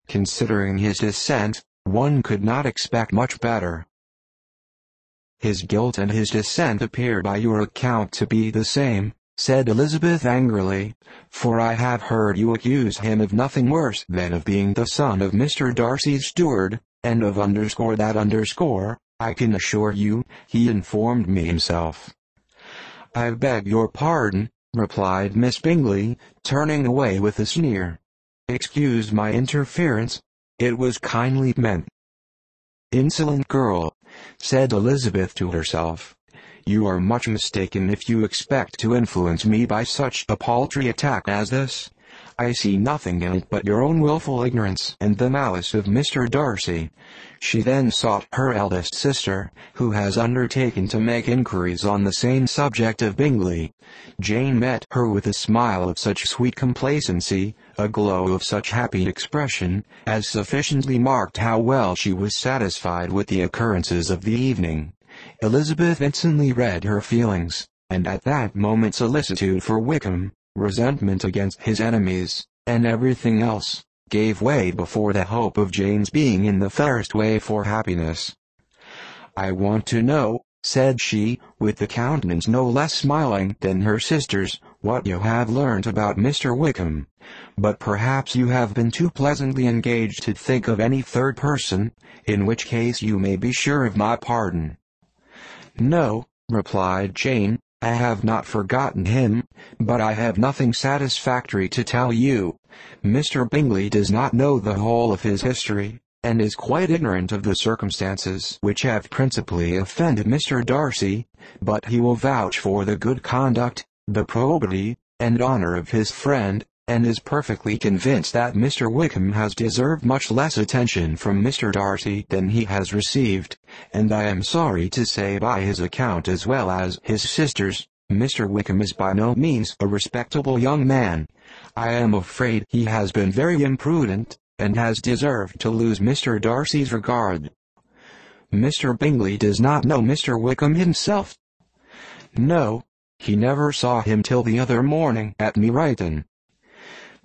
Considering his descent, one could not expect much better. His guilt and his descent appear by your account to be the same, said Elizabeth angrily, for I have heard you accuse him of nothing worse than of being the son of Mr. Darcy's steward, and of _that_. I can assure you, he informed me himself. I beg your pardon, replied Miss Bingley, turning away with a sneer. Excuse my interference. It was kindly meant. Insolent girl, said Elizabeth to herself. You are much mistaken if you expect to influence me by such a paltry attack as this. I see nothing in it but your own wilful ignorance and the malice of Mr. Darcy. She then sought her eldest sister, who has undertaken to make inquiries on the same subject of Bingley. Jane met her with a smile of such sweet complacency, a glow of such happy expression, as sufficiently marked how well she was satisfied with the occurrences of the evening. Elizabeth instantly read her feelings, and at that moment solicitude for Wickham, resentment against his enemies, and everything else, gave way before the hope of Jane's being in the fairest way for happiness. I want to know, said she, with a countenance no less smiling than her sister's, what you have learnt about Mr. Wickham. But perhaps you have been too pleasantly engaged to think of any third person, in which case you may be sure of my pardon. No, replied Jane, I have not forgotten him, but I have nothing satisfactory to tell you. Mr. Bingley does not know the whole of his history, and is quite ignorant of the circumstances which have principally offended Mr. Darcy, but he will vouch for the good conduct, the probity, and honor of his friend, and is perfectly convinced that Mr. Wickham has deserved much less attention from Mr. Darcy than he has received, and I am sorry to say by his account as well as his sister's, Mr. Wickham is by no means a respectable young man. I am afraid he has been very imprudent, and has deserved to lose Mr. Darcy's regard. Mr. Bingley does not know Mr. Wickham himself. No, he never saw him till the other morning at Meryton.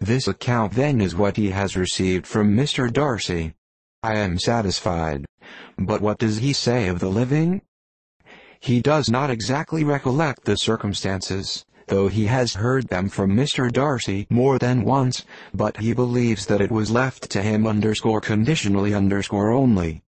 This account then is what he has received from Mr. Darcy. I am satisfied. But what does he say of the living? He does not exactly recollect the circumstances, though he has heard them from Mr. Darcy more than once, but he believes that it was left to him conditionally only.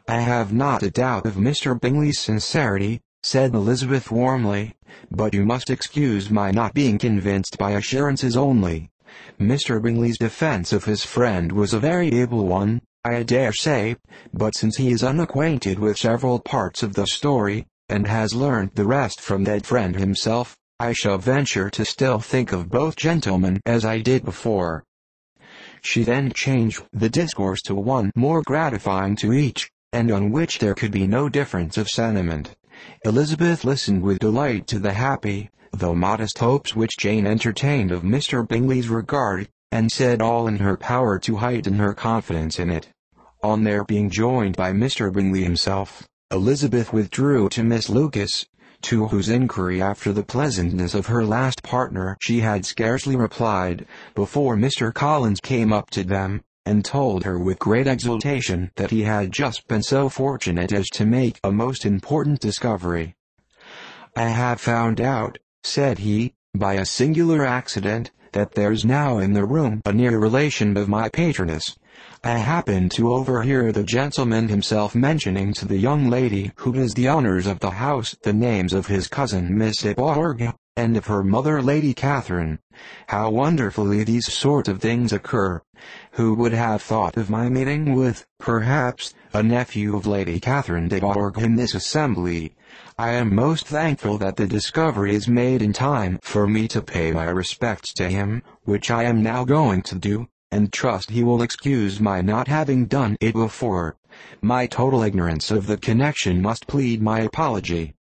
I have not a doubt of Mr. Bingley's sincerity, said Elizabeth warmly, but you must excuse my not being convinced by assurances only. Mr. Bingley's defense of his friend was a very able one, I dare say, but since he is unacquainted with several parts of the story, and has learned the rest from that friend himself, I shall venture to still think of both gentlemen as I did before. She then changed the discourse to one more gratifying to each, and on which there could be no difference of sentiment. Elizabeth listened with delight to the happy, though modest hopes which Jane entertained of Mr. Bingley's regard, and said all in her power to heighten her confidence in it. On their being joined by Mr. Bingley himself, Elizabeth withdrew to Miss Lucas, to whose inquiry after the pleasantness of her last partner she had scarcely replied, before Mr. Collins came up to them, and told her with great exultation that he had just been so fortunate as to make a most important discovery. I have found out, said he, by a singular accident, that there's now in the room a near relation of my patroness. I happened to overhear the gentleman himself mentioning to the young lady who is the honours of the house the names of his cousin Miss Iborg, and of her mother Lady Catherine. How wonderfully these sort of things occur! Who would have thought of my meeting with, perhaps, a nephew of Lady Catherine de Bourgh in this assembly? I am most thankful that the discovery is made in time for me to pay my respects to him, which I am now going to do, and trust he will excuse my not having done it before. My total ignorance of the connection must plead my apology.